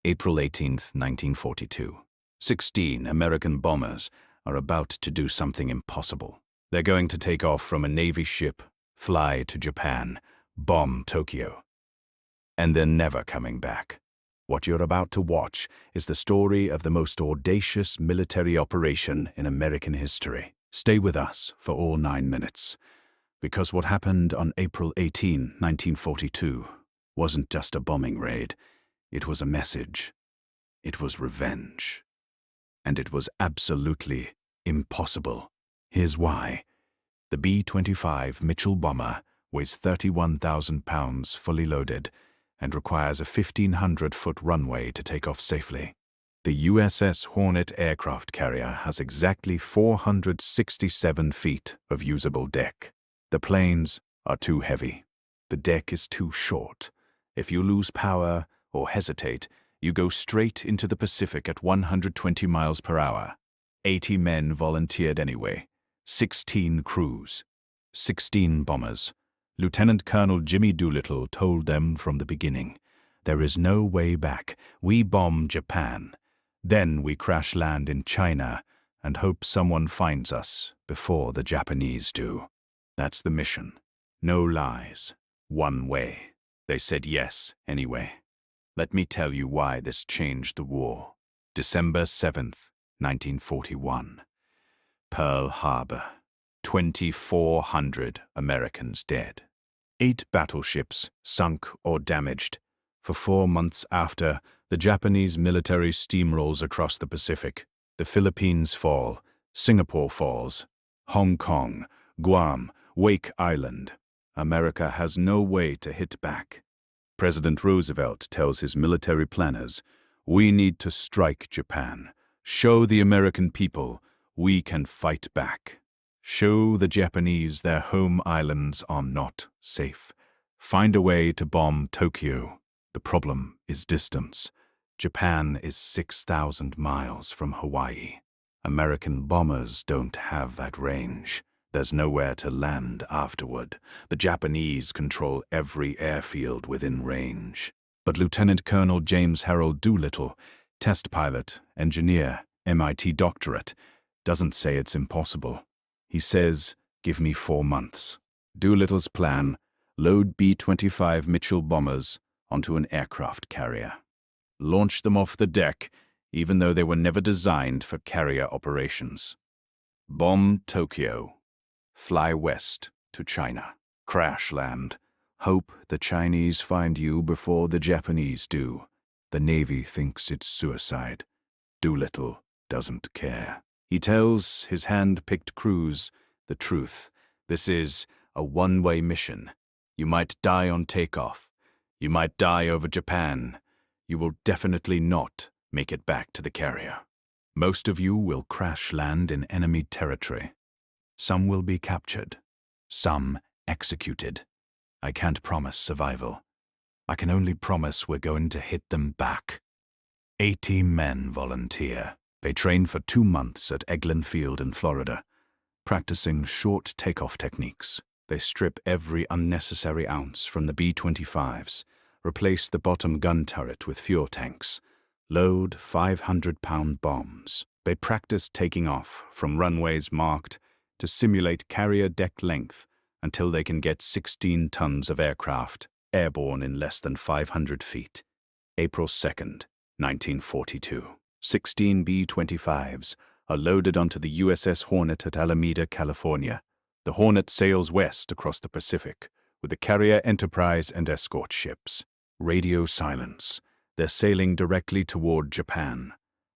April 18, 1942. 16 American bombers are about to do something impossible. They're going to take off from a Navy ship, fly to Japan, bomb Tokyo, and they're never coming back. What you're about to watch is the story of the most audacious military operation in American history. Stay with us for all 9 minutes, because what happened on April 18, 1942 wasn't just a bombing raid. It was a message. It was revenge. And it was absolutely impossible. Here's why. The B-25 Mitchell bomber weighs 31,000 pounds fully loaded and requires a 1,500-foot runway to take off safely. The USS Hornet aircraft carrier has exactly 467 feet of usable deck. The planes are too heavy. The deck is too short. If you lose power or hesitate, you go straight into the Pacific at 120 miles per hour. 80 men volunteered anyway. 16 crews. 16 bombers. Lieutenant Colonel Jimmy Doolittle told them from the beginning, "There is no way back. We bomb Japan. Then we crash land in China and hope someone finds us before the Japanese do." That's the mission. No lies. One way. They said yes anyway. Let me tell you why this changed the war. December 7th, 1941. Pearl Harbor. 2,400 Americans dead. 8 battleships sunk or damaged. For 4 months after, the Japanese military steamrolls across the Pacific. The Philippines fall. Singapore falls. Hong Kong, Guam, Wake Island. America has no way to hit back. President Roosevelt tells his military planners, "We need to strike Japan. Show the American people we can fight back. Show the Japanese their home islands are not safe. Find a way to bomb Tokyo. The problem is distance. Japan is 6,000 miles from Hawaii. American bombers don't have that range. There's nowhere to land afterward. The Japanese control every airfield within range." But Lieutenant Colonel James Harold Doolittle, test pilot, engineer, MIT doctorate, doesn't say it's impossible. He says, "Give me 4 months." Doolittle's plan: load B-25 Mitchell bombers onto an aircraft carrier. Launch them off the deck, even though they were never designed for carrier operations. Bomb Tokyo. Fly west to China. Crash land. Hope the Chinese find you before the Japanese do. The Navy thinks it's suicide. Doolittle doesn't care. He tells his hand-picked crews the truth. This is a one-way mission. You might die on takeoff. You might die over Japan. You will definitely not make it back to the carrier. Most of you will crash land in enemy territory. Some will be captured. Some executed. I can't promise survival. I can only promise we're going to hit them back. 80 men volunteer. They train for 2 months at Eglin Field in Florida, practicing short takeoff techniques. They strip every unnecessary ounce from the B-25s, replace the bottom gun turret with fuel tanks, load 500-pound bombs. They practice taking off from runways marked to simulate carrier deck length until they can get 16 tons of aircraft airborne in less than 500 feet. April 2nd, 1942. 16 B-25s are loaded onto the USS Hornet at Alameda, California. The Hornet sails west across the Pacific with the carrier Enterprise and escort ships. Radio silence. They're sailing directly toward Japan.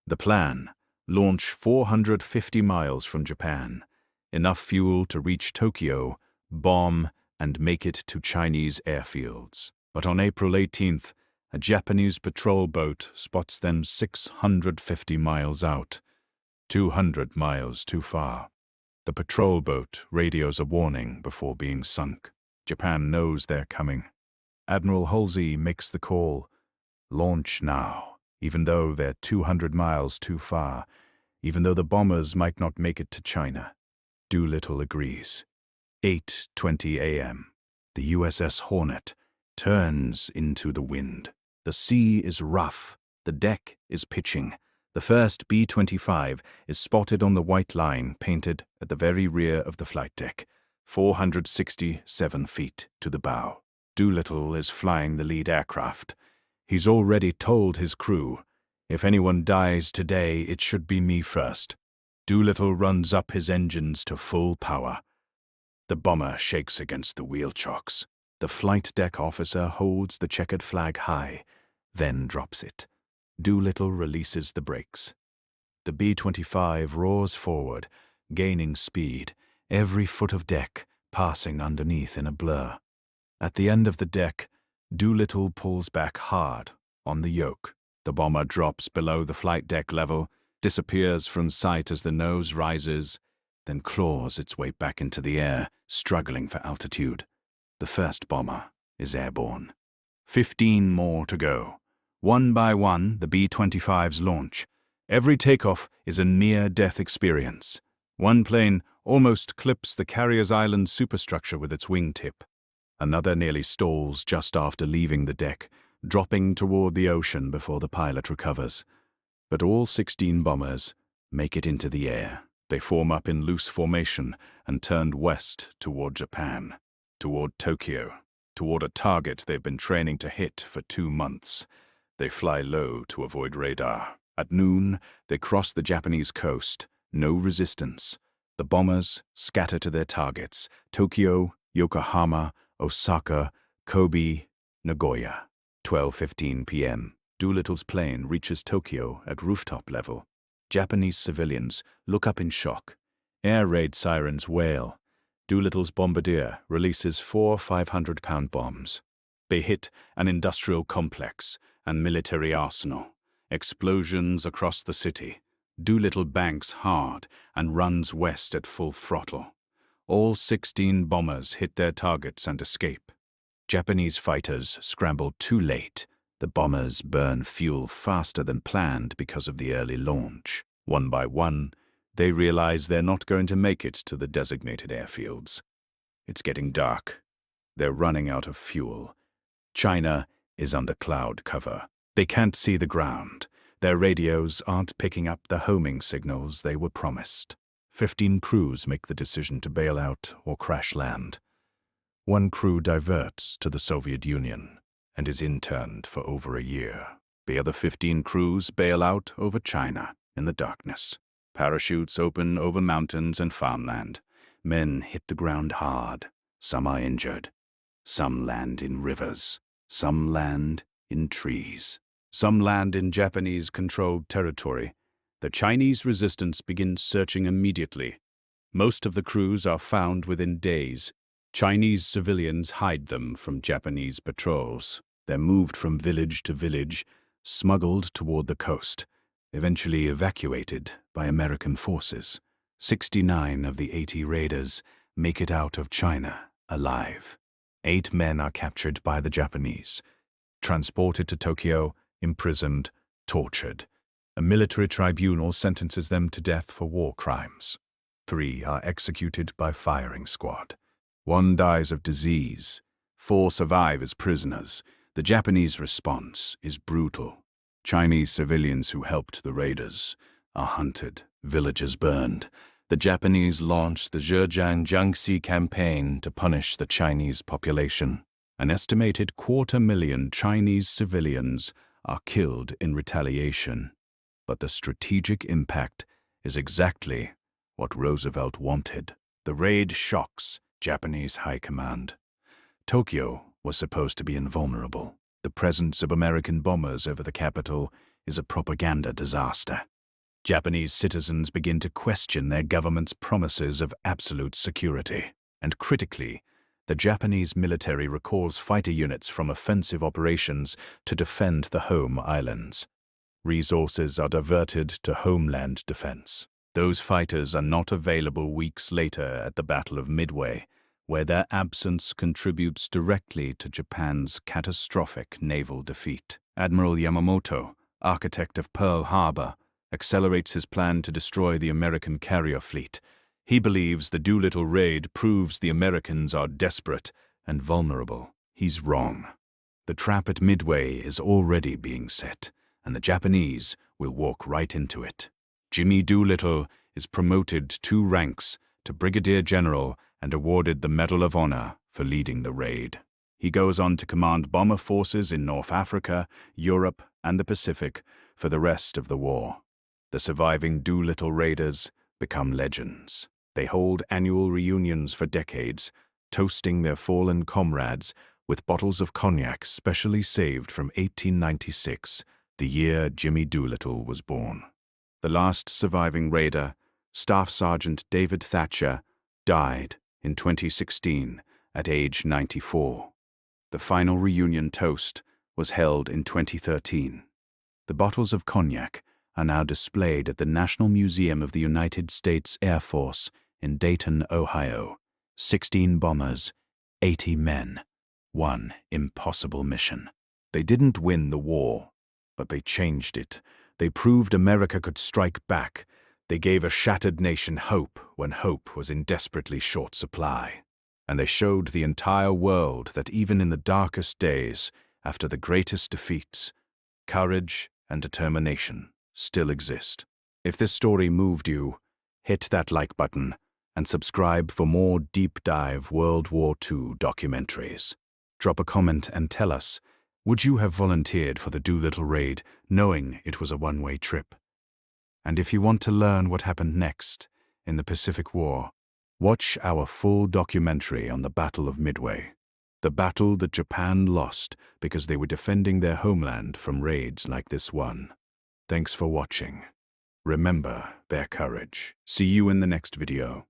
The plan: launch 450 miles from Japan. Enough fuel to reach Tokyo, bomb, and make it to Chinese airfields. But on April 18th, a Japanese patrol boat spots them 650 miles out, 200 miles too far. The patrol boat radios a warning before being sunk. Japan knows they're coming. Admiral Halsey makes the call: launch now, even though they're 200 miles too far, even though the bombers might not make it to China. Doolittle agrees. 8:20 a.m. The USS Hornet turns into the wind. The sea is rough, The deck is pitching. The first B-25 is spotted on the white line painted at the very rear of the flight deck, 467 feet to the bow. Doolittle is flying the lead aircraft. He's already told his crew, "If anyone dies today, it should be me first." Doolittle runs up his engines to full power. The bomber shakes against the wheel chocks. The flight deck officer holds the checkered flag high, then drops it. Doolittle releases the brakes. The B-25 roars forward, gaining speed, every foot of deck passing underneath in a blur. At the end of the deck, Doolittle pulls back hard on the yoke. The bomber drops below the flight deck level, disappears from sight as the nose rises, then claws its way back into the air, struggling for altitude. The first bomber is airborne. 15 more to go. One by one, the B-25s launch. Every takeoff is a near-death experience. One plane almost clips the carrier's island superstructure with its wingtip. Another nearly stalls just after leaving the deck, dropping toward the ocean before the pilot recovers. But all 16 bombers make it into the air. They form up in loose formation and turn west toward Japan, toward Tokyo, toward a target they've been training to hit for 2 months. They fly low to avoid radar. At noon, they cross the Japanese coast. No resistance. The bombers scatter to their targets: Tokyo, Yokohama, Osaka, Kobe, Nagoya. 12:15 p.m. Doolittle's plane reaches Tokyo at rooftop level. Japanese civilians look up in shock. Air raid sirens wail. Doolittle's bombardier releases 4 500-pound bombs. They hit an industrial complex and military arsenal. Explosions across the city. Doolittle banks hard and runs west at full throttle. All 16 bombers hit their targets and escape. Japanese fighters scramble too late. The bombers burn fuel faster than planned because of the early launch. One by one, they realize they're not going to make it to the designated airfields. It's getting dark. They're running out of fuel. China is under cloud cover. They can't see the ground. Their radios aren't picking up the homing signals they were promised. 15 crews make the decision to bail out or crash land. One crew diverts to the Soviet Union and is interned for over a year. The other 15 crews bail out over China in the darkness. Parachutes open over mountains and farmland. Men hit the ground hard. Some are injured. Some land in rivers. Some land in trees. Some land in Japanese-controlled territory. The Chinese resistance begins searching immediately. Most of the crews are found within days. Chinese civilians hide them from Japanese patrols. They're moved from village to village, smuggled toward the coast, eventually evacuated by American forces. 69 of the 80 raiders make it out of China alive. 8 men are captured by the Japanese, transported to Tokyo, imprisoned, tortured. A military tribunal sentences them to death for war crimes. 3 are executed by firing squad. 1 dies of disease. 4 survive as prisoners. The Japanese response is brutal. Chinese civilians who helped the raiders are hunted, villages burned. The Japanese launched the Zhejiang Jiangxi campaign to punish the Chinese population. An estimated 250,000 Chinese civilians are killed in retaliation. But the strategic impact is exactly what Roosevelt wanted. The raid shocks Japanese high command. Tokyo was supposed to be invulnerable. The presence of American bombers over the capital is a propaganda disaster. Japanese citizens begin to question their government's promises of absolute security. And critically, the Japanese military recalls fighter units from offensive operations to defend the home islands. Resources are diverted to homeland defense. Those fighters are not available weeks later at the Battle of Midway, where their absence contributes directly to Japan's catastrophic naval defeat. Admiral Yamamoto, architect of Pearl Harbor, accelerates his plan to destroy the American carrier fleet. He believes the Doolittle Raid proves the Americans are desperate and vulnerable. He's wrong. The trap at Midway is already being set. and the Japanese will walk right into it. Jimmy Doolittle is promoted 2 ranks to Brigadier General and awarded the Medal of Honor for leading the raid. He goes on to command bomber forces in North Africa, Europe, and the Pacific for the rest of the war. The surviving Doolittle raiders become legends. They hold annual reunions for decades, toasting their fallen comrades with bottles of cognac specially saved from 1896, the year Jimmy Doolittle was born. The last surviving raider, Staff Sergeant David Thatcher, died in 2016 at age 94. The final reunion toast was held in 2013. The bottles of cognac are now displayed at the National Museum of the United States Air Force in Dayton, Ohio. 16 bombers, 80 men, one impossible mission. They didn't win the war, but they changed it. They proved America could strike back. They gave a shattered nation hope when hope was in desperately short supply. And they showed the entire world that even in the darkest days, after the greatest defeats, courage and determination still exist. If this story moved you, hit that like button and subscribe for more deep dive World War II documentaries. Drop a comment and tell us, would you have volunteered for the Doolittle Raid knowing it was a one-way trip? And if you want to learn what happened next in the Pacific War, watch our full documentary on the Battle of Midway, the battle that Japan lost because they were defending their homeland from raids like this one. Thanks for watching. Remember their courage. See you in the next video.